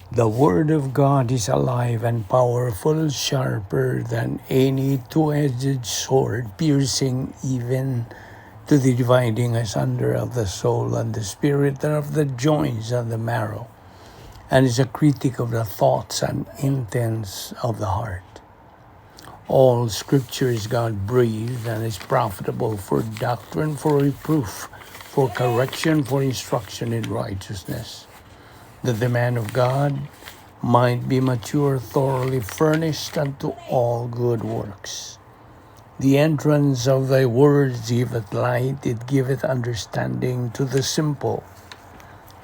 The Word of God is alive and powerful, sharper than any two-edged sword, piercing even to the dividing asunder of the soul and the spirit, and of the joints and the marrow, and is a critic of the thoughts and intents of the heart. All Scripture is God-breathed and is profitable for doctrine, for reproof, for correction, for instruction in righteousness, that the man of God might be mature, thoroughly furnished unto all good works. The entrance of thy words giveth light, it giveth understanding to the simple.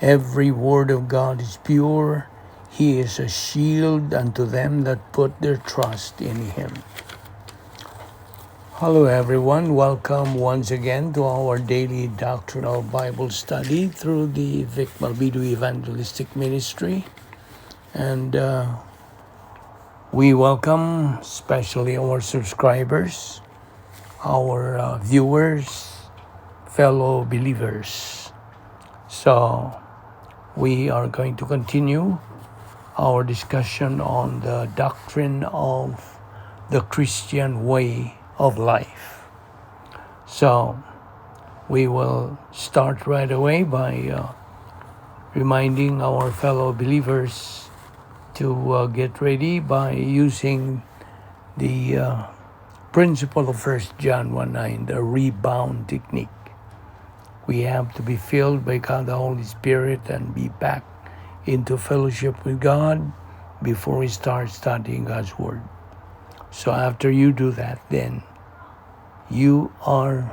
Every word of God is pure, he is a shield unto them that put their trust in him. Hello everyone, welcome once again to our daily doctrinal Bible study through the Balbido Evangelistic Ministry. And we welcome especially our subscribers, our viewers, fellow believers. So we are going to continue our discussion on the doctrine of the Christian way of life. So we will start right away by reminding our fellow believers to get ready by using the principle of 1 John 1:9, the rebound technique. We have to be filled by God the Holy Spirit and be back into fellowship with God before we start studying God's Word. So after you do that, then you are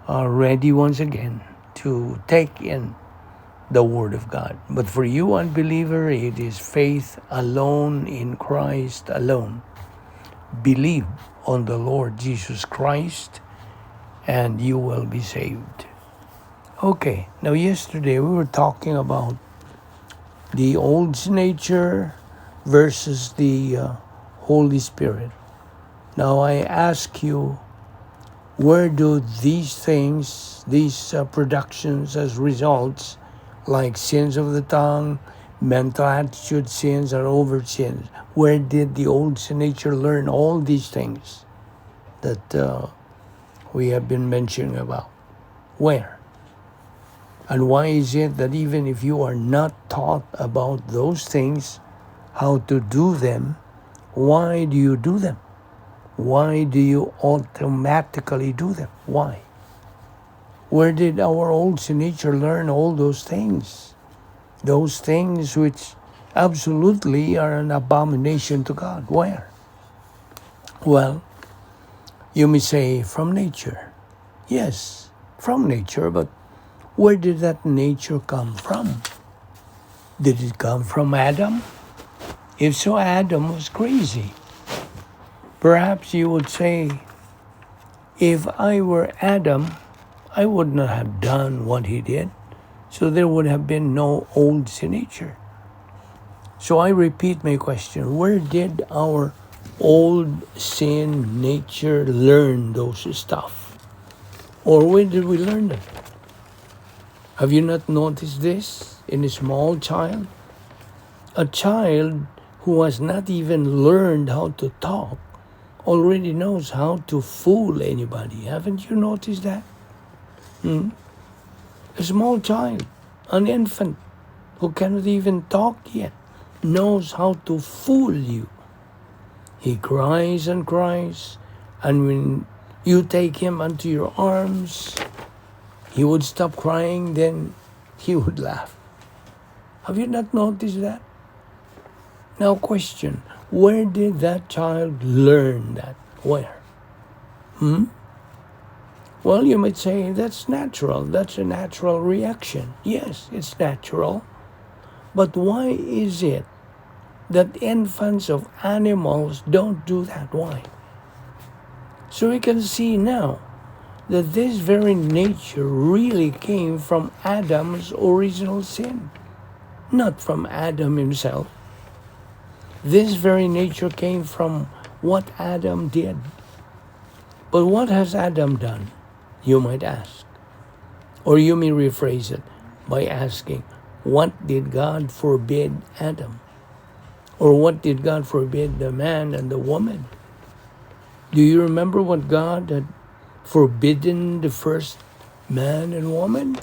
ready once again to take in the Word of God. But for you, unbeliever, it is faith alone in Christ alone. Believe on the Lord Jesus Christ and you will be saved. Okay, now yesterday we were talking about the old nature versus the Holy Spirit. Now I ask you, where do these things, these productions as results, like sins of the tongue, mental attitude sins, or overt sins, where did the old nature learn all these things that we have been mentioning about? Where? And why is it that even if you are not taught about those things, how to do them, why do you do them? Why do you automatically do them? Why? Where did our old nature learn all those things? Those things which absolutely are an abomination to God. Where? Well, you may say from nature. Yes, from nature, but where did that nature come from? Did it come from Adam? If so, Adam was crazy. Perhaps you would say, if I were Adam, I would not have done what he did, so there would have been no old sin nature. So I repeat my question, where did our old sin nature learn those stuff? Or where did we learn them? Have you not noticed this in a small child? A child who has not even learned how to talk already knows how to fool anybody. Haven't you noticed that? A small child, an infant who cannot even talk yet, knows how to fool you. He cries and cries, and when you take him onto your arms, he would stop crying, then he would laugh. Have you not noticed that? Now question, where did that child learn that? Where? Well, you might say, that's natural. That's a natural reaction. Yes, it's natural. But why is it that infants of animals don't do that? Why? So we can see now that this very nature really came from Adam's original sin, not from Adam himself. This very nature came from what Adam did. But what has Adam done, you might ask? Or you may rephrase it by asking, what did God forbid Adam? Or what did God forbid the man and the woman? Do you remember what God had forbidden the first man and woman?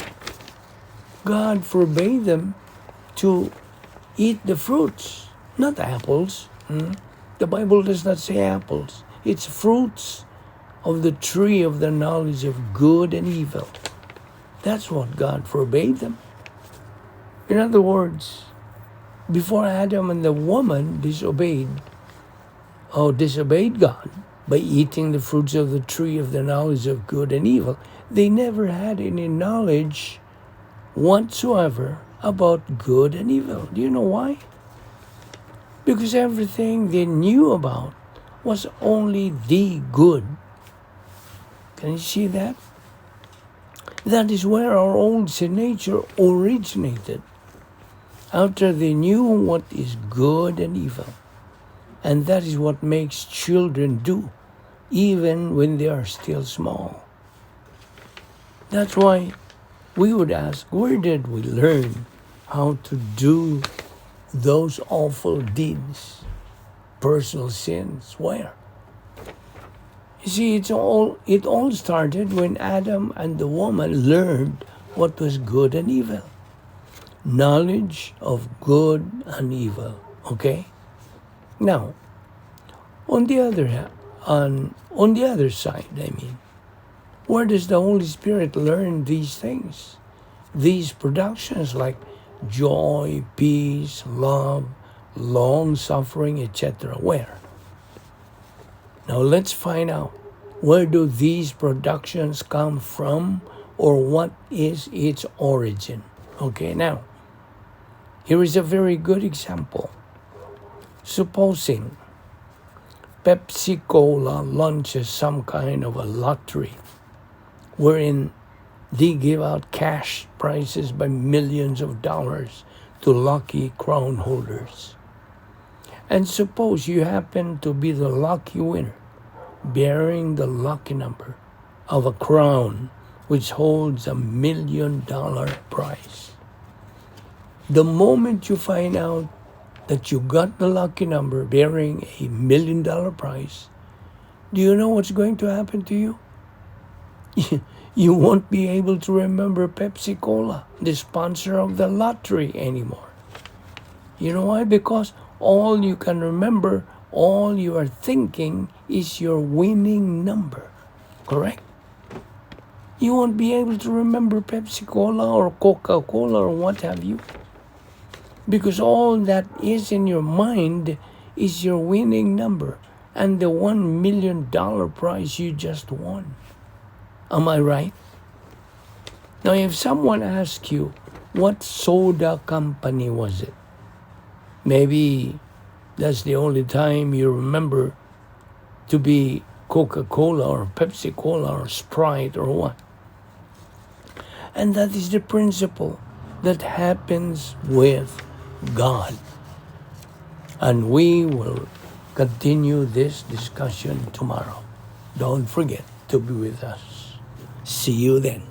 God forbade them to eat the fruits, not apples. The Bible does not say apples. It's fruits of the tree of the knowledge of good and evil. That's what God forbade them. In other words, before Adam and the woman disobeyed God by eating the fruits of the tree of the knowledge of good and evil, they never had any knowledge whatsoever about good and evil. Do you know why? Because everything they knew about was only the good. Can you see that? That is where our old sin nature originated. After they knew what is good and evil. And that is what makes children do, even when they are still small. That's why we would ask, where did we learn how to do those awful deeds, personal sins? Where? You see, it all started when Adam and the woman learned what was good and evil. Knowledge of good and evil. Okay? Now, on the other side, where does the Holy Spirit learn these things? These productions like joy, peace, love, long-suffering, etc. Where? Now let's find out, where do these productions come from, or what is its origin? Okay, now, here is a very good example. Supposing Pepsi-Cola launches some kind of a lottery wherein they give out cash prizes by millions of dollars to lucky crown holders. And suppose you happen to be the lucky winner, bearing the lucky number of a crown which holds $1 million prize. The moment you find out that you got the lucky number bearing $1 million prize, do you know what's going to happen to you? You won't be able to remember Pepsi-Cola, the sponsor of the lottery, anymore. You know why? Because all you can remember, all you are thinking is your winning number. Correct? You won't be able to remember Pepsi-Cola or Coca-Cola or what have you. Because all that is in your mind is your winning number and the $1 million prize you just won. Am I right? Now, if someone asks you, what soda company was it? Maybe that's the only time you remember to be Coca-Cola or Pepsi-Cola or Sprite or what. And that is the principle that happens with God. And we will continue this discussion tomorrow. Don't forget to be with us. See you then.